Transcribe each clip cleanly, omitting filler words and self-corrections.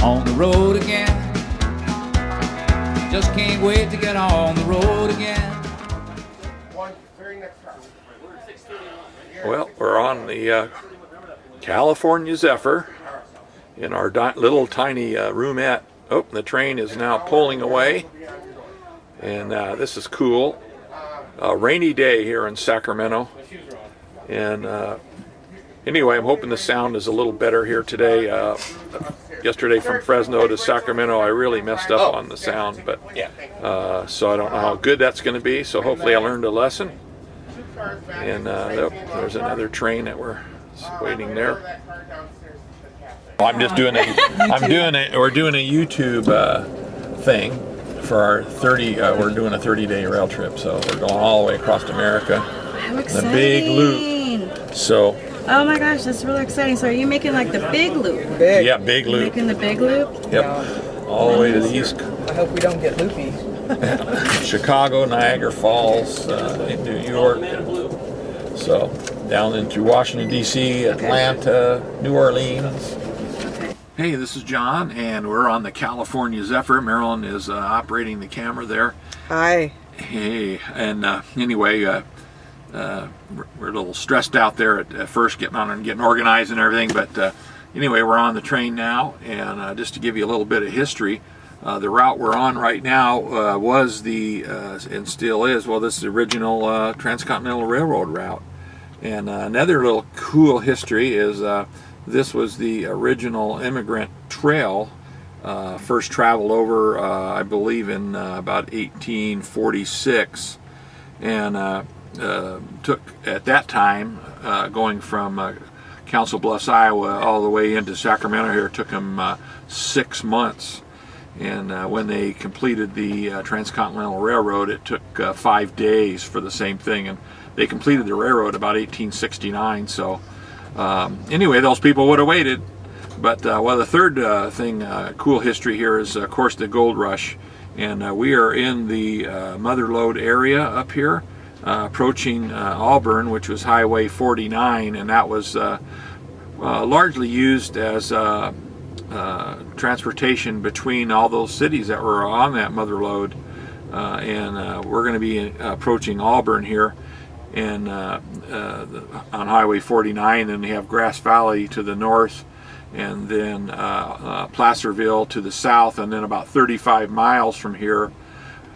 on the road again. Just can't wait to get on the road again. Well, we're on the California Zephyr in our little tiny roomette. Oh, the train is now pulling away, and this is cool. A rainy day here in Sacramento, and anyway, I'm hoping the sound is a little better here today. Yesterday from Fresno to Sacramento, I really messed up on the sound, but so I don't know how good that's going to be. So hopefully I learned a lesson. And there's another train that we're waiting there. I'm just doing we're doing a YouTube thing for our 30. We're doing a 30-day rail trip, so we're going all the way across America. How exciting! The big loop. So. Oh my gosh, that's really exciting. So are you making like the big loop? Big. Yeah, big loop. Making the big loop? Yep. Yeah. All the way to the east. I hope we don't get loopy. Chicago, Niagara Falls, New York. So down into Washington, D.C., Atlanta, New Orleans. Okay. Hey, this is John, and we're on the California Zephyr. Marilyn is operating the camera there. Hi. Hey, and anyway, we're a little stressed out there at first getting on and getting organized and everything, but anyway, we're on the train now, and just to give you a little bit of history, the route we're on right now was the, and still is, well, this is the original Transcontinental Railroad route. And another little cool history is this was the original immigrant trail, first traveled over, I believe, in about 1846, and took, at that time, going from Council Bluffs, Iowa, all the way into Sacramento here, took them 6 months. And when they completed the Transcontinental Railroad, it took 5 days for the same thing. And they completed the railroad about 1869. So anyway, those people would have waited. But well, the third thing, cool history here is, of course, the gold rush. And we are in the Mother Lode area up here, approaching Auburn, which was Highway 49, and that was largely used as transportation between all those cities that were on that Mother Lode. And we're going to be approaching Auburn here, and on Highway 49, and you have Grass Valley to the north, and then Placerville to the south, and then about 35 miles from here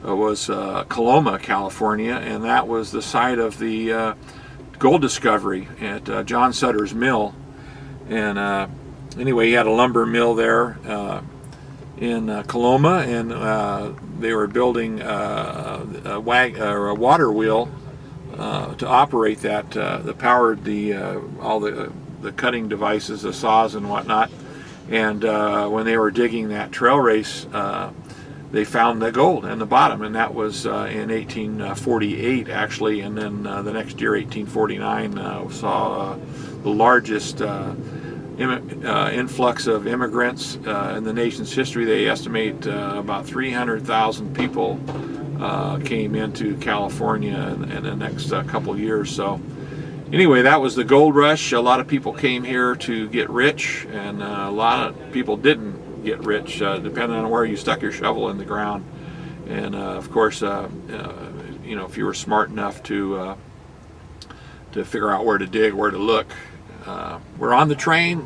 was Coloma, California, and that was the site of the gold discovery at John Sutter's mill. And anyway, he had a lumber mill there in Coloma, and they were building a water wheel to operate that that powered all the cutting devices, the saws and whatnot. And when they were digging that trail race, they found the gold in the bottom, and that was in 1848 actually, and then the next year, 1849, saw the largest influx of immigrants in the nation's history. They estimate about 300,000 people came into California in the next couple years. So anyway, that was the gold rush. A lot of people came here to get rich, and a lot of people didn't get rich, depending on where you stuck your shovel in the ground. And of course, you know, if you were smart enough to figure out where to dig, where to look. We're on the train.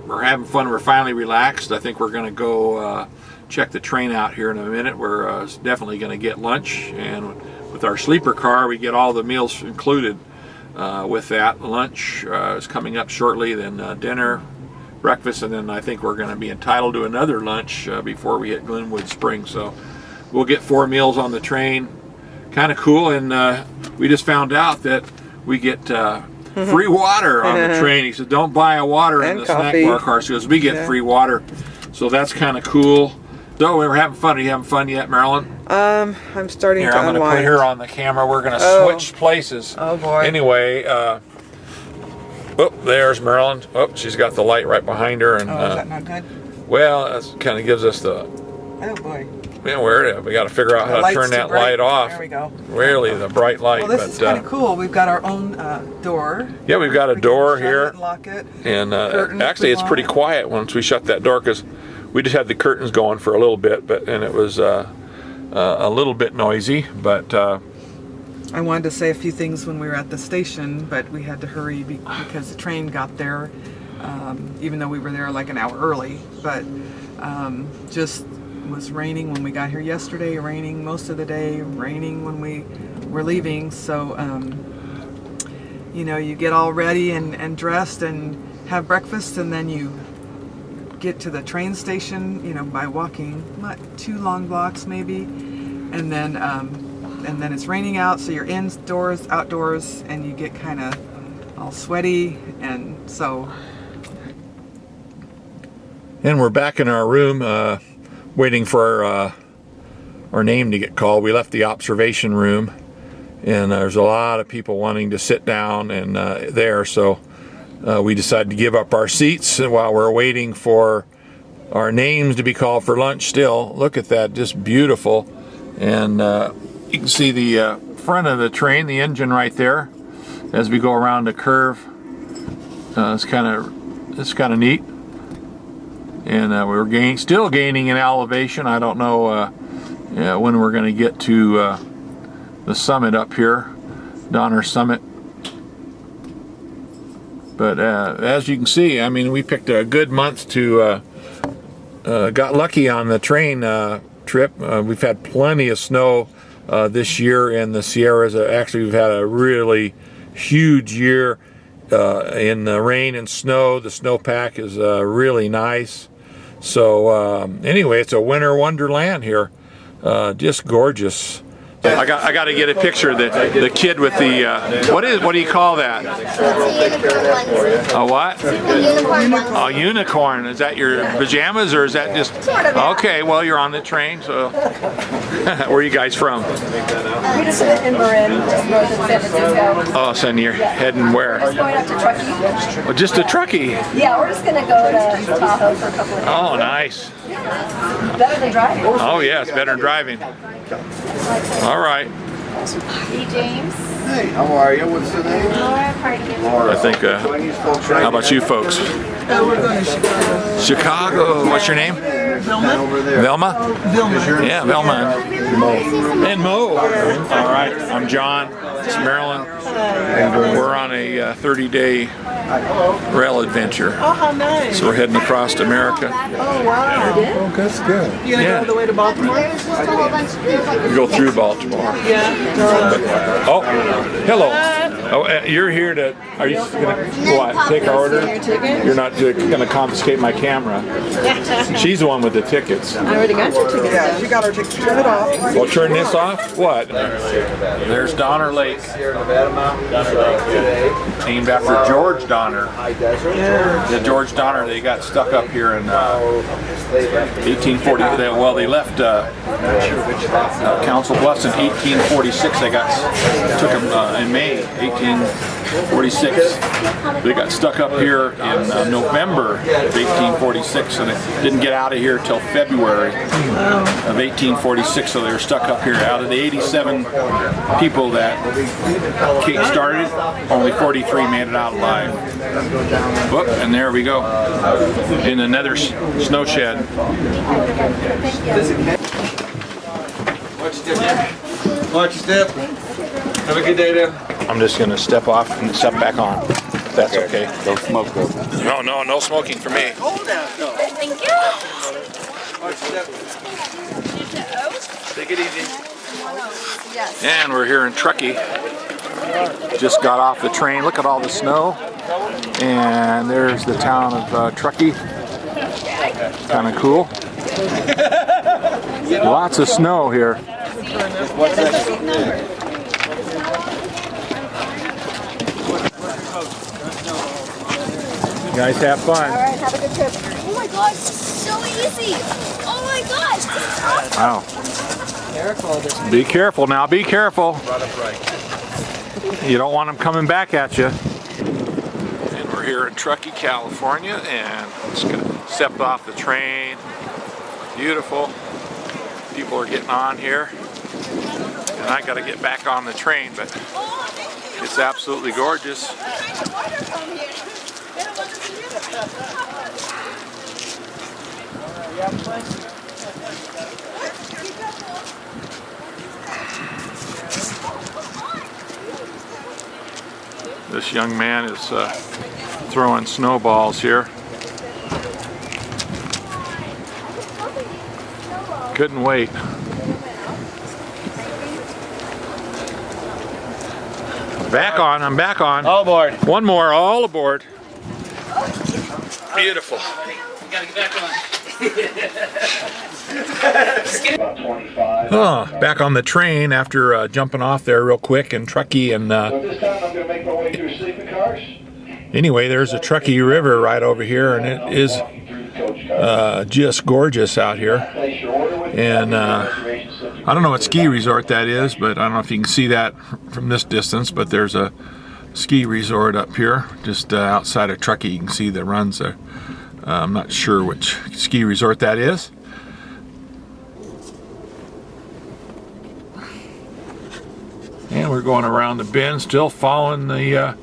We're having fun. We're finally relaxed. I think we're going to go check the train out here in a minute. We're definitely going to get lunch, and with our sleeper car, we get all the meals included with that. Lunch is coming up shortly, then dinner, breakfast, and then I think we're going to be entitled to another lunch before we hit Glenwood Springs. So we'll get 4 meals on the train. Kind of cool. And we just found out that we get free water on the train. He said, don't buy a water in the snack bar car. So we get free water. So that's kind of cool. So we're having fun. Are you having fun yet, Marilyn? I'm starting to unwind. I'm going to put her on the camera. We're going to switch places. Oh boy. Anyway, oh, there's Marilyn. Oh, she's got the light right behind her. And, is that not good? Well, that kind of gives us the... Oh boy. Yeah, we got to figure out how to turn that light off. There we go. Really, the bright light. Well, this is kind of cool. We've got our own door. Yeah, we've got a door here. And lock it. And actually, it's pretty quiet once we shut that door, because we just had the curtains going for a little bit, and it was a little bit noisy, but I wanted to say a few things when we were at the station, but we had to hurry because the train got there, even though we were there like an hour early. But just was raining when we got here yesterday, raining most of the day, raining when we were leaving. So, you know, you get all ready and dressed and have breakfast, and then you get to the train station, you know, by walking, not 2 long blocks maybe, and then it's raining out, so you're indoors, outdoors, and you get kind of all sweaty, and so. And we're back in our room, waiting for our name to get called. We left the observation room, and there's a lot of people wanting to sit down and there, so we decided to give up our seats while we're waiting for our names to be called for lunch still. Look at that, just beautiful. And you can see the front of the train, the engine right there, as we go around the curve. It's kind of neat. And we're still gaining in elevation. I don't know when we're going to get to the summit up here, Donner Summit. But as you can see, I mean, we picked a good month to got lucky on the train trip. We've had plenty of snow this year in the Sierras. Actually, we've had a really huge year in the rain and snow. The snowpack is really nice. So anyway, it's a winter wonderland here. Just gorgeous. I got to get a picture of the kid with the what do you call that? A what? A unicorn. Is that your pajamas, or is that just? Okay, well, you're on the train, so. Where are you guys from? We just live in Marin, just north of San Francisco. Oh, so you're heading where? We're going up to Truckee. Oh, just to Truckee. Yeah, we're just gonna go to Tahoe for a couple of days. Oh, nice. Better than driving. Oh yeah, it's better than driving. All right. Hey, James. Hey, how are you? What's the name? Laura, party. I think. How about you folks? We're going to Chicago. Chicago. What's your name? Velma? Velma? Velma. Yeah, Velma. And Mo. All right. I'm John. It's Marilyn. We're on a 30-day rail adventure. Oh, how nice. So we're heading across America. Oh, wow. Oh, that's good. You gonna go all the way to Baltimore? We go through Baltimore. Yeah. Oh, hello. Oh, you're here to. Are you going to take our order? You're not going to confiscate my camera. She's the one with the tickets. I already got your ticket. Yeah, she got her ticket. Turn it off. Well, turn this off. What? There's Donner Lake. Donner Lake. Named after George Donner. The George Donner. They got stuck up here in 1840. Well, they left Council Bluffs in 1846. They took them in May 1846. They got stuck up here in November of 1846, and it didn't get out of here till February of 1846. So they were stuck up here. Out of the 87 people that Kate started, only 43 made it out alive. Whoop, and there we go, in another snow shed. Watch your step. Have a good day, there. I'm just going to step off and step back on, if that's okay. Don't smoke, though. No smoking for me. Hold that, though. Thank you. Watch your step. Take it easy. Yes. And we're here in Truckee. Just got off the train. Look at all the snow. And there's the town of Truckee. Kind of cool. Lots of snow here. What's that? You guys have fun. All right, have a good trip. Oh my gosh, this is so easy. Oh my gosh, this is awesome. Wow. Be careful now, be careful. You don't want them coming back at you. And we're here in Truckee, California, and just gonna step off the train. Beautiful. People are getting on here. And I gotta get back on the train, but it's absolutely gorgeous. This young man is throwing snowballs here. Couldn't wait. Back on, I'm back on. All aboard. One more, all aboard. Beautiful. Gotta get back on. Oh, back on the train after jumping off there real quick in Truckee, and This time I'm going to make my way through sleeping cars. anyway, there's a Truckee River right over here, and it is just gorgeous out here. And I don't know what ski resort that is, but I don't know if you can see that from this distance, but there's a ski resort up here just outside of Truckee. You can see that runs there. I'm not sure which ski resort that is. And we're going around the bend, still following the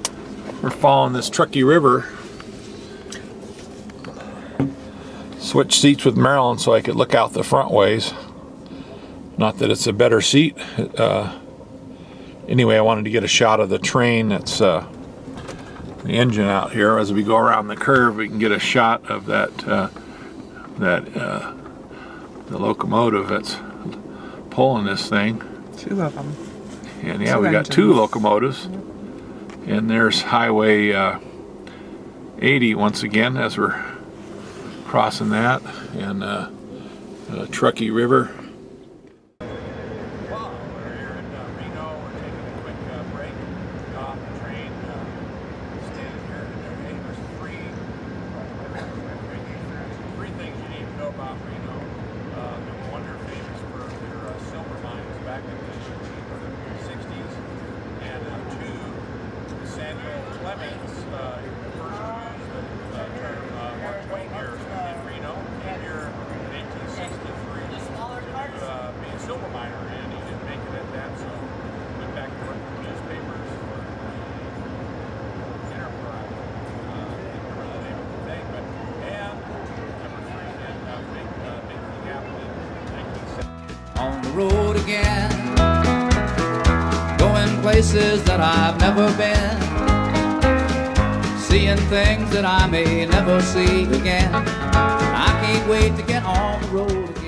we're following this Truckee River. Switched seats with Marilyn so I could look out the front ways. Not that it's a better seat. Anyway, I wanted to get a shot of the train. That's the engine out here. As we go around the curve, we can get a shot of that the locomotive that's pulling this thing. Two of them. And yeah, Two we got engines. two locomotives. And there's Highway 80 once again as we're crossing that, and Truckee River. Well, we're here in Reno. We're taking a quick break off the train. Standing here, and there's three things you need to know about Reno. Number one, they're famous for their silver mines back in the 60s, and two, Samuel Clemens first used the term Mark Twain here in Reno. Came here in 1863 to be a silver miner, and he didn't make it at that, so went back to work with newspapers for Enterprise. I can't remember the name of the thing, but and number three, and big thing happened in 1970. On the road again, going places that I've never been, seeing things that I may never see again. I can't wait to get on the road again.